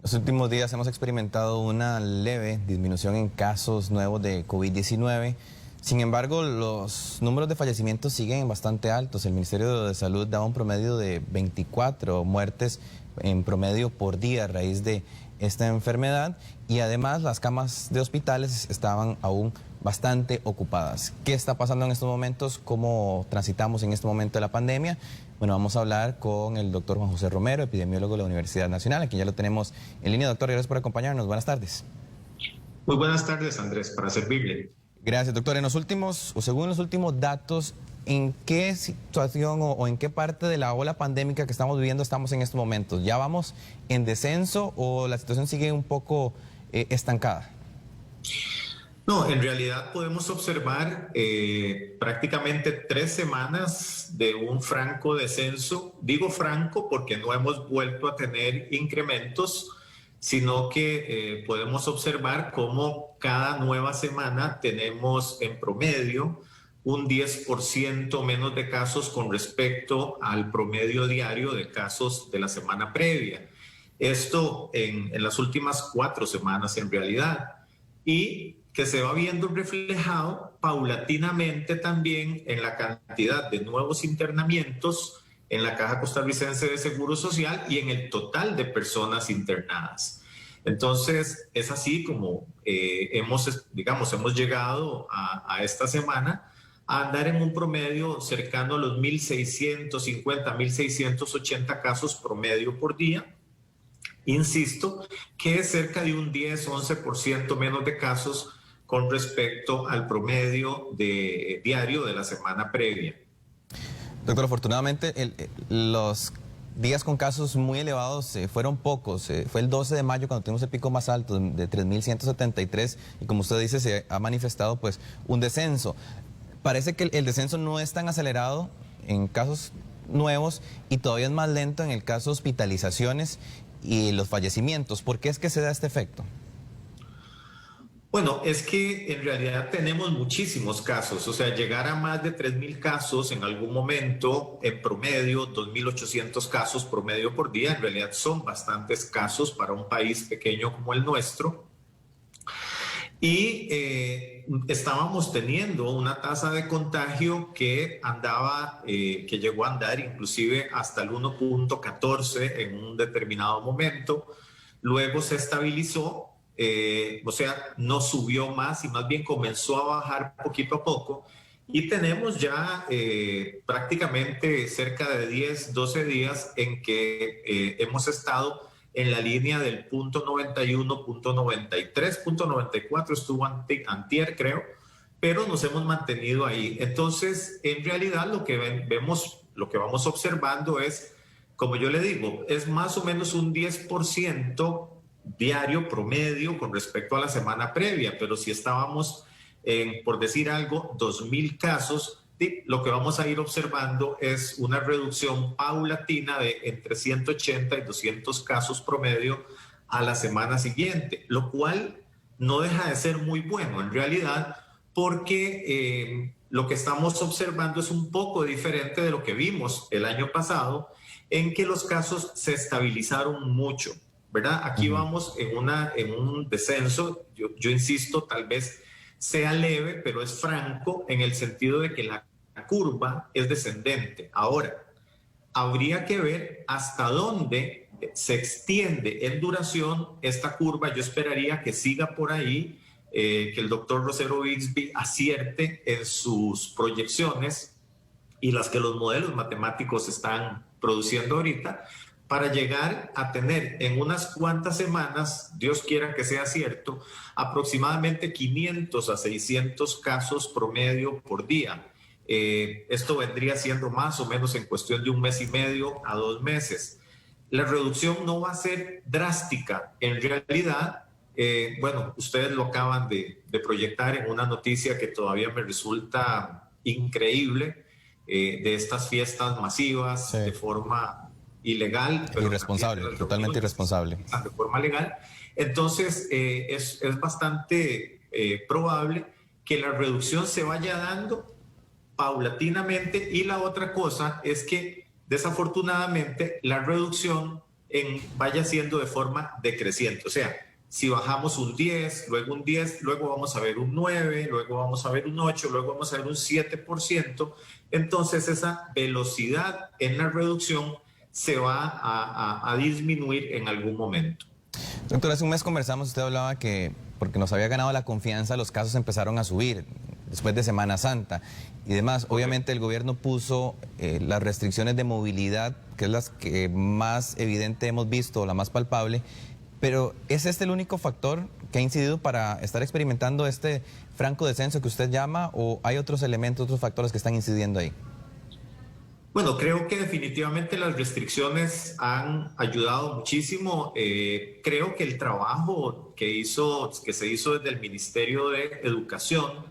Los últimos días hemos experimentado una leve disminución en casos nuevos de COVID-19. Sin embargo, los números de fallecimientos siguen bastante altos. El Ministerio de Salud da un promedio de 24 muertes en promedio por día a raíz de esta enfermedad, y además las camas de hospitales estaban aún bastante ocupadas. ¿Qué está pasando en estos momentos? ¿Cómo transitamos en este momento de la pandemia? Bueno, vamos a hablar con el doctor Juan José Romero, epidemiólogo de la Universidad Nacional, aquí ya lo tenemos en línea. Doctor, gracias por acompañarnos. Buenas tardes. Muy buenas tardes, Andrés, para servirle. Gracias, doctor. Según los últimos datos, ¿en qué situación o en qué parte de la ola pandémica que estamos viviendo estamos en estos momentos? ¿Ya vamos en descenso o la situación sigue un poco estancada? No, en realidad podemos observar prácticamente 3 semanas de un franco descenso. Digo franco porque no hemos vuelto a tener incrementos, sino que podemos observar cómo cada nueva semana tenemos en promedio un 10% menos de casos con respecto al promedio diario de casos de la semana previa. Esto en las últimas 4 semanas en realidad. Y que se va viendo reflejado paulatinamente también en la cantidad de nuevos internamientos en la Caja Costarricense de Seguro Social y en el total de personas internadas. Entonces, es así como hemos llegado a esta semana a andar en un promedio cercano a los 1.650, 1.680 casos promedio por día. Insisto, que es cerca de un 10-11% menos de casos con respecto al promedio diario de la semana previa. Doctor, afortunadamente los días con casos muy elevados fueron pocos. Fue el 12 de mayo cuando tuvimos el pico más alto de 3.173 y, como usted dice, se ha manifestado pues un descenso. Parece que el descenso no es tan acelerado en casos nuevos y todavía es más lento en el caso de hospitalizaciones y los fallecimientos. ¿Por qué es que se da este efecto? Bueno, es que en realidad tenemos muchísimos casos, o sea, llegar a más de 3.000 casos en algún momento, en promedio, 2.800 casos promedio por día, en realidad son bastantes casos para un país pequeño como el nuestro. Y estábamos teniendo una tasa de contagio que que llegó a andar inclusive hasta el 1.14 en un determinado momento, luego se estabilizó. O sea, no subió más y más bien comenzó a bajar poquito a poco, y tenemos ya prácticamente cerca de 10-12 días en que hemos estado en la línea del punto 91, punto 93, punto 94 estuvo antier, creo, pero nos hemos mantenido ahí. Entonces, en realidad lo que lo que vamos observando es, como yo le digo, es más o menos un 10% diario promedio con respecto a la semana previa, pero si estábamos en, por decir algo, 2.000 casos, lo que vamos a ir observando es una reducción paulatina de entre 180 y 200 casos promedio a la semana siguiente, lo cual no deja de ser muy bueno en realidad, porque lo que estamos observando es un poco diferente de lo que vimos el año pasado, en que los casos se estabilizaron mucho, ¿verdad? Aquí vamos en un descenso, yo insisto, tal vez sea leve, pero es franco en el sentido de que la curva es descendente. Ahora, habría que ver hasta dónde se extiende en duración esta curva. Yo esperaría que siga por ahí, que el doctor Rosero Bixby acierte en sus proyecciones y las que los modelos matemáticos están produciendo ahorita, para llegar a tener en unas cuantas semanas, Dios quiera que sea cierto, aproximadamente 500 a 600 casos promedio por día. Esto vendría siendo más o menos en cuestión de 1 mes y medio a 2 meses. La reducción no va a ser drástica. En realidad, bueno, ustedes lo acaban de proyectar en una noticia que todavía me resulta increíble, de estas fiestas masivas, sí, de forma ilegal, pero irresponsable, totalmente irresponsable, de forma legal. Entonces es bastante probable que la reducción se vaya dando paulatinamente, y la otra cosa es que desafortunadamente la reducción vaya siendo de forma decreciente. O sea, si bajamos un 10, luego un 10, luego vamos a ver un 9, luego vamos a ver un 8, luego vamos a ver un 7%, entonces esa velocidad en la reducción se va a disminuir en algún momento. Doctor, hace un mes conversamos, usted hablaba que porque nos había ganado la confianza, los casos empezaron a subir después de Semana Santa y demás. Obviamente el gobierno puso las restricciones de movilidad, que es las que más evidente hemos visto, la más palpable, pero ¿es este el único factor que ha incidido para estar experimentando este franco descenso que usted llama, o hay otros elementos, otros factores que están incidiendo ahí? Bueno, creo que definitivamente las restricciones han ayudado muchísimo. Creo que el trabajo que se hizo desde el Ministerio de Educación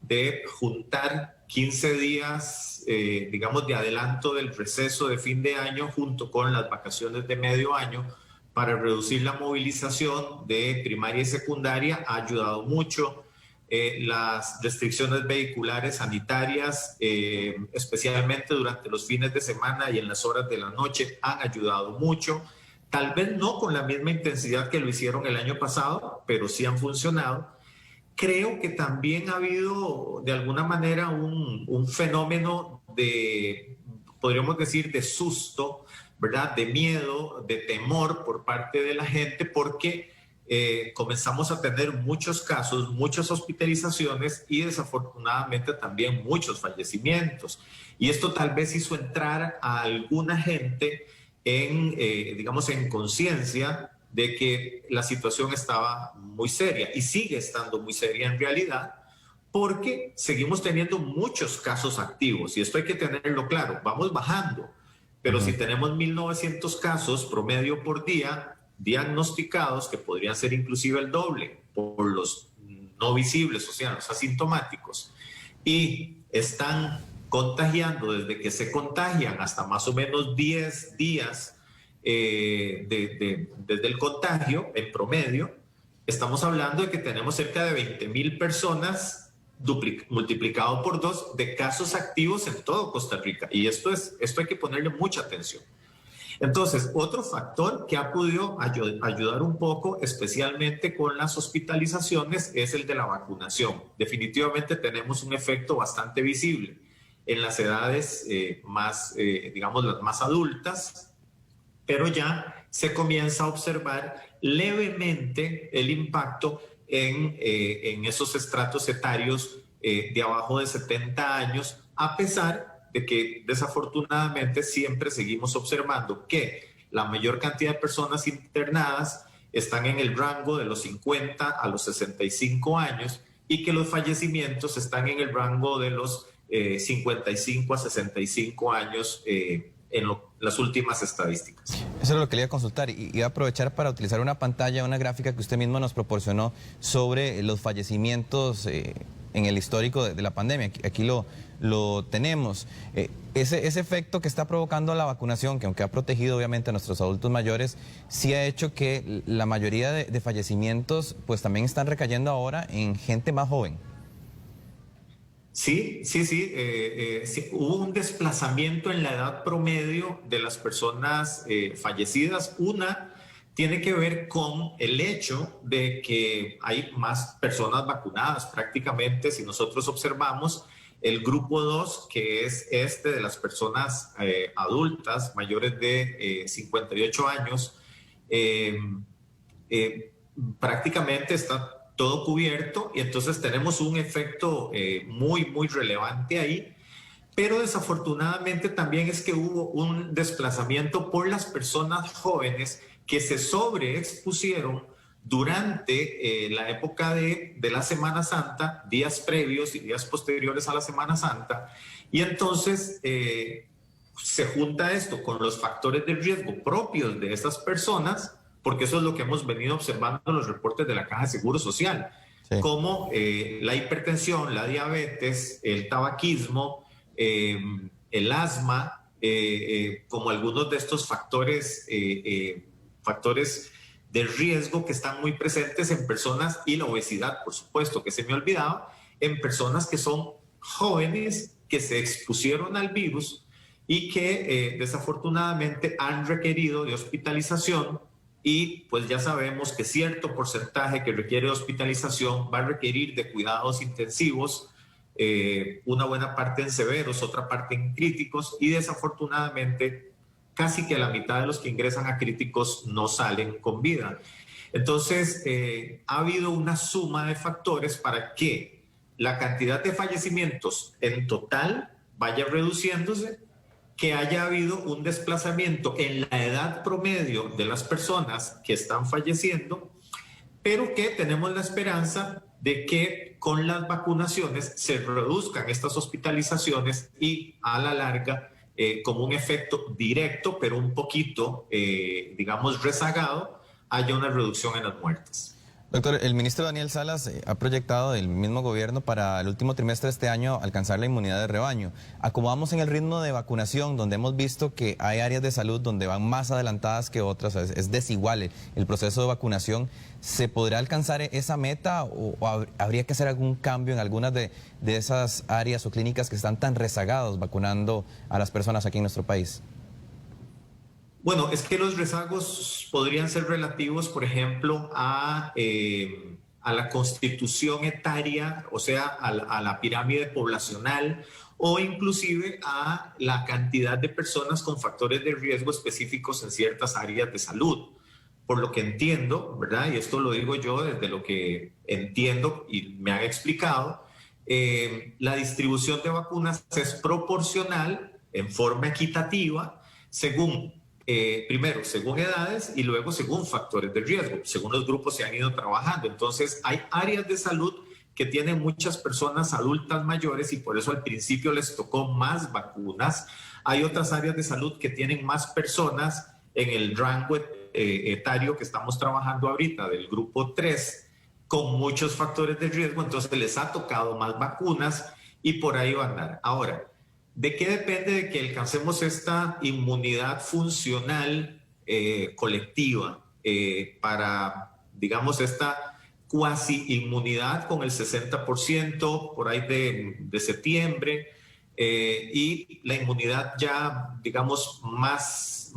de juntar 15 días, digamos, de adelanto del receso de fin de año junto con las vacaciones de medio año para reducir la movilización de primaria y secundaria ha ayudado mucho. Las restricciones vehiculares sanitarias, especialmente durante los fines de semana y en las horas de la noche, han ayudado mucho. Tal vez no con la misma intensidad que lo hicieron el año pasado, pero sí han funcionado. Creo que también ha habido de alguna manera un fenómeno de, podríamos decir, de susto, ¿verdad? De miedo, de temor por parte de la gente, porque comenzamos a tener muchos casos, muchas hospitalizaciones y desafortunadamente también muchos fallecimientos. Y esto tal vez hizo entrar a alguna gente en, digamos, en conciencia de que la situación estaba muy seria y sigue estando muy seria en realidad, porque seguimos teniendo muchos casos activos y esto hay que tenerlo claro, vamos bajando, pero si tenemos 1.900 casos promedio por día diagnosticados, que podrían ser inclusive el doble por los no visibles, o sea, los asintomáticos, y están contagiando desde que se contagian hasta más o menos 10 días desde el contagio en promedio, estamos hablando de que tenemos cerca de 20,000 personas multiplicado por 2 de casos activos en todo Costa Rica. Y esto hay que ponerle mucha atención. Entonces, otro factor que ha podido ayudar un poco, especialmente con las hospitalizaciones, es el de la vacunación. Definitivamente tenemos un efecto bastante visible en las edades más, digamos, las más adultas, pero ya se comienza a observar levemente el impacto en esos estratos etarios de abajo de 70 años, a pesar de que desafortunadamente siempre seguimos observando que la mayor cantidad de personas internadas están en el rango de los 50 a los 65 años y que los fallecimientos están en el rango de los 55 a 65 años las últimas estadísticas. Eso es lo que quería consultar y voy a aprovechar para utilizar una pantalla, una gráfica que usted mismo nos proporcionó sobre los fallecimientos en el histórico de la pandemia. Aquí lo tenemos. Ese efecto que está provocando la vacunación, que aunque ha protegido obviamente a nuestros adultos mayores, sí ha hecho que la mayoría de fallecimientos pues también están recayendo ahora en gente más joven. Sí. Hubo un desplazamiento en la edad promedio de las personas fallecidas. Una tiene que ver con el hecho de que hay más personas vacunadas. Prácticamente, si nosotros observamos, el grupo 2, que es este de las personas adultas mayores de 58 años, prácticamente está todo cubierto y entonces tenemos un efecto muy relevante ahí, pero desafortunadamente también es que hubo un desplazamiento por las personas jóvenes que se sobreexpusieron durante la época de la Semana Santa, días previos y días posteriores a la Semana Santa, y entonces se junta esto con los factores de riesgo propios de estas personas, porque eso es lo que hemos venido observando en los reportes de la Caja de Seguro Social, sí, como la hipertensión, la diabetes, el tabaquismo, el asma, como algunos de estos factores de riesgo que están muy presentes en personas, y la obesidad, por supuesto, que se me olvidaba, en personas que son jóvenes, que se expusieron al virus y que desafortunadamente han requerido de hospitalización, y pues ya sabemos que cierto porcentaje que requiere hospitalización va a requerir de cuidados intensivos, una buena parte en severos, otra parte en críticos, y desafortunadamente casi que la mitad de los que ingresan a críticos no salen con vida. Entonces, ha habido una suma de factores para que la cantidad de fallecimientos en total vaya reduciéndose, que haya habido un desplazamiento en la edad promedio de las personas que están falleciendo, pero que tenemos la esperanza de que con las vacunaciones se reduzcan estas hospitalizaciones y a la larga, como un efecto directo, pero un poquito, digamos, rezagado, haya una reducción en las muertes. Doctor, el ministro Daniel Salas ha proyectado el mismo gobierno para el último trimestre de este año alcanzar la inmunidad de rebaño. Acomodamos en el ritmo de vacunación, donde hemos visto que hay áreas de salud donde van más adelantadas que otras, es desigual el proceso de vacunación. ¿Se podrá alcanzar esa meta o habría que hacer algún cambio en algunas de esas áreas o clínicas que están tan rezagados vacunando a las personas aquí en nuestro país? Bueno, es que los rezagos podrían ser relativos, por ejemplo, a la constitución etaria, o sea, a la pirámide poblacional, o inclusive a la cantidad de personas con factores de riesgo específicos en ciertas áreas de salud. Por lo que entiendo, ¿verdad? Y esto lo digo yo desde lo que entiendo y me han explicado, la distribución de vacunas es proporcional en forma equitativa según primero, según edades y luego según factores de riesgo, según los grupos se han ido trabajando. Entonces, hay áreas de salud que tienen muchas personas adultas mayores y por eso al principio les tocó más vacunas. Hay otras áreas de salud que tienen más personas en el rango etario que estamos trabajando ahorita, del grupo 3, con muchos factores de riesgo, entonces les ha tocado más vacunas y por ahí va a andar. Ahora, ¿de qué depende de que alcancemos esta inmunidad funcional colectiva para, digamos, esta cuasi inmunidad con el 60% por ahí de septiembre y la inmunidad ya, digamos, más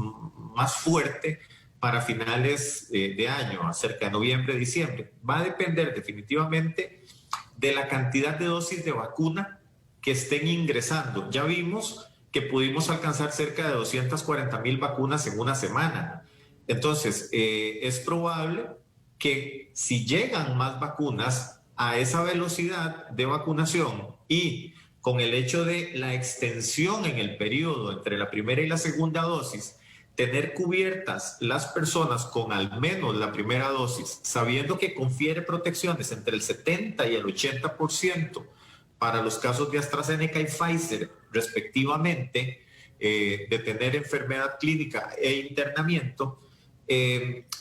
fuerte para finales de año, cerca de noviembre, diciembre? Va a depender definitivamente de la cantidad de dosis de vacuna que estén ingresando. Ya vimos que pudimos alcanzar cerca de 240,000 vacunas en una semana. Entonces, es probable que si llegan más vacunas a esa velocidad de vacunación y con el hecho de la extensión en el periodo entre la primera y la segunda dosis, tener cubiertas las personas con al menos la primera dosis, sabiendo que confiere protecciones entre el 70 y el 80%, para los casos de AstraZeneca y Pfizer, respectivamente, de tener enfermedad clínica e internamiento,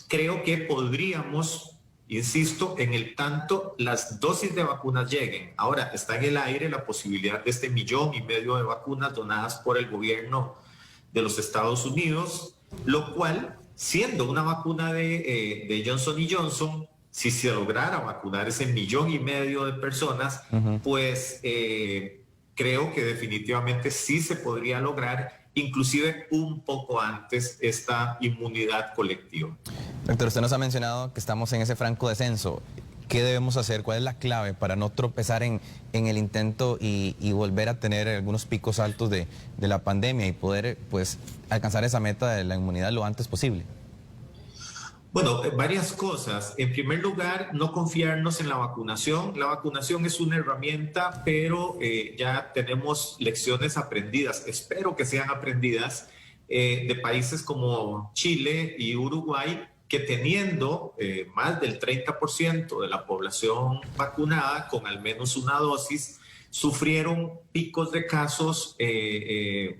creo que podríamos, insisto, en el tanto las dosis de vacunas lleguen. Ahora, está en el aire la posibilidad de este 1,5 millones de vacunas donadas por el gobierno de los Estados Unidos, lo cual, siendo una vacuna de Johnson & Johnson, si se lograra vacunar ese 1,5 millones de personas, pues creo que definitivamente sí se podría lograr, inclusive un poco antes, esta inmunidad colectiva. Doctor, usted nos ha mencionado que estamos en ese franco descenso. ¿Qué debemos hacer? ¿Cuál es la clave para no tropezar en el intento y volver a tener algunos picos altos de la pandemia y poder, pues, alcanzar esa meta de la inmunidad lo antes posible? Bueno, varias cosas. En primer lugar, no confiarnos en la vacunación. La vacunación es una herramienta, pero ya tenemos lecciones aprendidas, espero que sean aprendidas, de países como Chile y Uruguay, que teniendo más del 30% de la población vacunada con al menos una dosis, sufrieron picos de casos,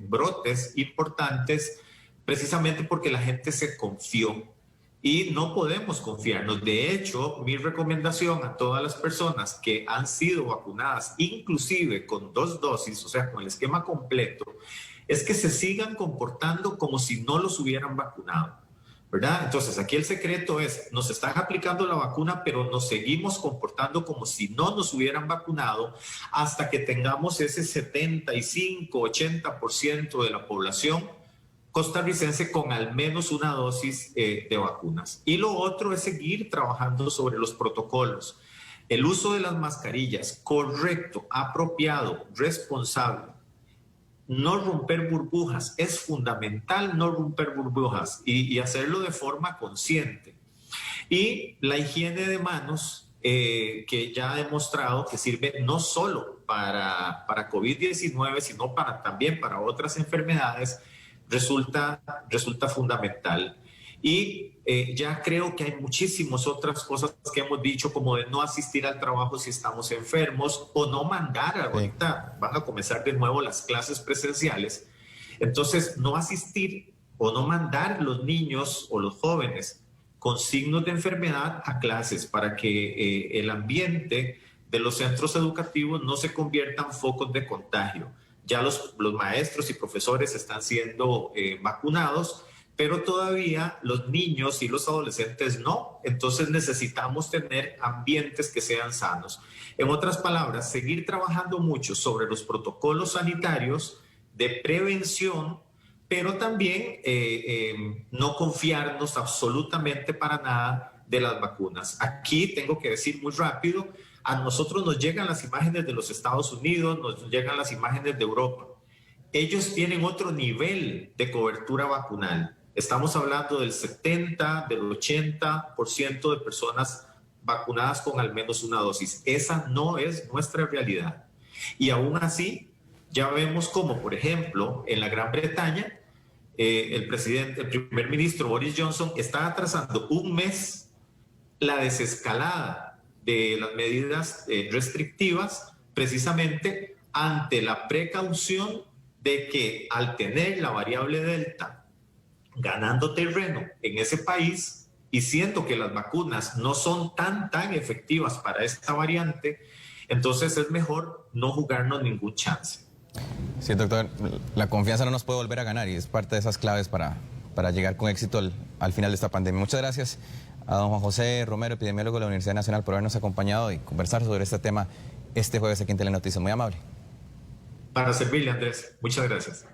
brotes importantes, precisamente porque la gente se confió. Y no podemos confiarnos. De hecho, mi recomendación a todas las personas que han sido vacunadas, inclusive con 2 dosis, o sea, con el esquema completo, es que se sigan comportando como si no los hubieran vacunado. ¿verdad? Entonces, aquí el secreto es, nos están aplicando la vacuna, pero nos seguimos comportando como si no nos hubieran vacunado hasta que tengamos ese 75-80% de la población costarricense con al menos una dosis de vacunas. Y lo otro es seguir trabajando sobre los protocolos. El uso de las mascarillas, correcto, apropiado, responsable. No romper burbujas, es fundamental no romper burbujas y hacerlo de forma consciente. Y la higiene de manos, que ya ha demostrado que sirve no solo para COVID-19, sino también para otras enfermedades, resulta fundamental. Y ya creo que hay muchísimas otras cosas que hemos dicho, como de no asistir al trabajo si estamos enfermos o no mandar. Ahorita van a comenzar de nuevo las clases presenciales. Entonces, no asistir o no mandar los niños o los jóvenes con signos de enfermedad a clases para que el ambiente de los centros educativos no se convierta en focos de contagio. Ya los maestros y profesores están siendo vacunados, pero todavía los niños y los adolescentes no. Entonces necesitamos tener ambientes que sean sanos. En otras palabras, seguir trabajando mucho sobre los protocolos sanitarios de prevención, pero también no confiarnos absolutamente para nada de las vacunas. Aquí tengo que decir muy rápido, a nosotros nos llegan las imágenes de los Estados Unidos, nos llegan las imágenes de Europa. Ellos tienen otro nivel de cobertura vacunal. Estamos hablando del 70, del 80% de personas vacunadas con al menos una dosis. Esa no es nuestra realidad. Y aún así, ya vemos como, por ejemplo, en la Gran Bretaña, el primer ministro Boris Johnson está atrasando un mes la desescalada de las medidas restrictivas, precisamente ante la precaución de que al tener la variable Delta ganando terreno en ese país y siendo que las vacunas no son tan efectivas para esta variante, entonces es mejor no jugarnos ningún chance. Sí, doctor, la confianza no nos puede volver a ganar y es parte de esas claves para llegar con éxito al final de esta pandemia. Muchas gracias a don Juan José Romero, epidemiólogo de la Universidad Nacional, por habernos acompañado y conversar sobre este tema este jueves aquí en Telenoticias. Muy amable. Para servirle, Andrés. Muchas gracias.